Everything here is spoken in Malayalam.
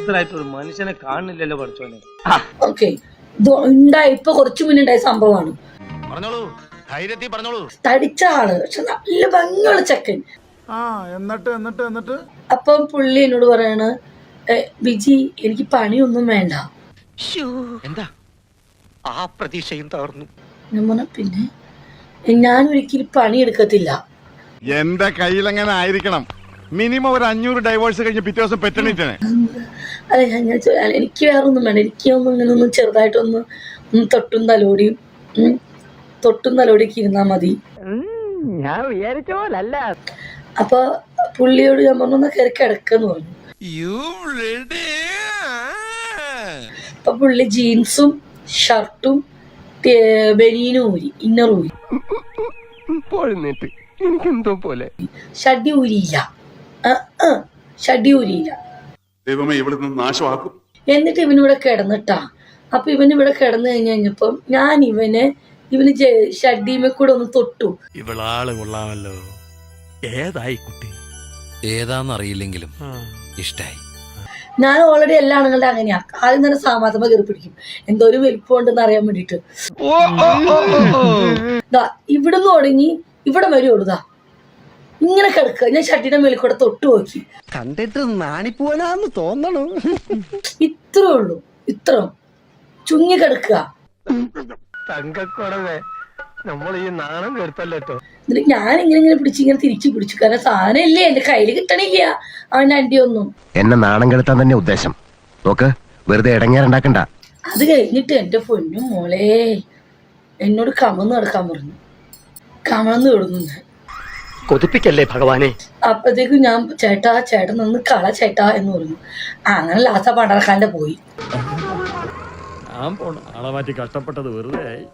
സ്വസ്ഥരായിട്ട് ഒരു മനുഷ്യനെ കാണുന്നില്ലല്ലോ പഠിച്ചോനെ. ഓക്കെ, ഇത് ഉണ്ടായി ഇപ്പൊ കുറച്ചു മുന്നേ ഉണ്ടായ സംഭവമാണ്. തടിച്ച ആള്, പക്ഷെ നല്ല ഭംഗിയുള്ള ചെക്കൻ. എന്നിട്ട് അപ്പം പുള്ളി എന്നോട് പറയാണ്, വിജി എനിക്ക് പണിയൊന്നും വേണ്ട. എന്താ ആ പ്രതീക്ഷയും തകർന്നു. ഞാൻ പറഞ്ഞ പിന്നെ ഞാൻ ഒരിക്കലും പണിയെടുക്കത്തില്ല. എന്റെ കയ്യിലെങ്ങനെ ആയിരിക്കണം മിനിമം ഒരു 500 ഡൈവോഴ്സ് കഴിഞ്ഞ് പിറ്റേ ദിവസം പെറ്റണിട്ടാണ്. അല്ല ഞാൻ എനിക്ക് വേറെ ഒന്നും വേണ്ട. എനിക്ക് ഇങ്ങനെ ഒന്ന് ചെറുതായിട്ടൊന്ന് തൊട്ടും തലോടിയൊക്കെ ഇരുന്നാ മതി. ഞാൻ വിചാരിച്ച പോലല്ല. അപ്പൊ പുള്ളിയോട് ഞാൻ പറഞ്ഞു കയറി കിടക്കെന്ന് പറഞ്ഞു. അപ്പൊ പുള്ളി ജീൻസും ഷർട്ടും ബനീനും ഊരി, ഇന്നർ ഊരി, എനിക്കെന്തോ പോലെ ഷഡ്ഡി ഊരിയില്ല. ഷഡ്ഡി ഊരിയില്ല. ദൈവമേ ഇവിടുന്ന് നാശമാക്കും. എന്നിട്ട് ഇവനിവിടെ കിടന്നിട്ടാ. അപ്പൊ ഇവനിവിടെ കിടന്നു കഴിഞ്ഞപ്പം ഞാൻ ഇവന് ഷഡ്ഡിമേ കൂടെ ഒന്ന് തൊട്ടു. ഇവളാള് കൊള്ളാമല്ലോ. ഏതായി കുട്ടി? ഏതാന്നറിയില്ലെങ്കിലും ഇഷ്ടായി. ഞാൻ ഓൾറെഡി എല്ലാ ആണുങ്ങളുടെ അങ്ങനെയാ. ആദ്യം തന്നെ സാമാസമ കയറി പിടിക്കും, എന്തോ ഒരു വലിപ്പമുണ്ടെന്ന് അറിയാൻ വേണ്ടിട്ട്. ഇവിടുന്ന് തുടങ്ങി ഇവിടെ വരുള്ളൂതാ ഇങ്ങനെ കിടക്കുക. ഞാൻ ഷട്ടിയുടെ മേലിൽ കൂടെ തൊട്ട് നോക്കി. കണ്ടിട്ട് നാണിപ്പോനാന്ന് തോന്നണു. ഇത്രേ ഉള്ളൂ, ഇത്ര ചുങ്ങി കിടക്കുക. തങ്കക്കുറവേ, നമ്മൾ ഈ നാണം കെടുത്തല്ലോ. എന്നിട്ട് ഞാൻ ഇങ്ങനെ ഇങ്ങനെ തിരിച്ചു പിടിച്ചു. കാരണം സാധനം ഇല്ലേ എന്റെ കയ്യിൽ കിട്ടണില്ല അവന്റെ അണ്ടി ഒന്നും. എന്നെ നാണം കെടുത്താൻ തന്നെ ഉദ്ദേശം. നോക്ക്, വെറുതെ ഇടങ്ങേറുണ്ടാക്കണ്ട. അത് കഴിഞ്ഞിട്ട് എന്റെ പൊന്നും മോളെ എന്നോട് കമന്ന് കിടക്കാൻ പറഞ്ഞു. കമന്ന് കിടന്നു. കൊതിപ്പിക്കല്ലേ ഭഗവാനെ. അപ്പഴത്തേക്കും ഞാൻ ചേട്ടൻ നിന്ന് കള ചേട്ടാ എന്ന് പറഞ്ഞു. അങ്ങനെ ലാസ്റ്റ് പണ്ടറക്കാന്റെ പോയി. ഞാൻ പോണ ആളെ മാറ്റി കഷ്ടപ്പെട്ടത് വെറുതെ ആയി.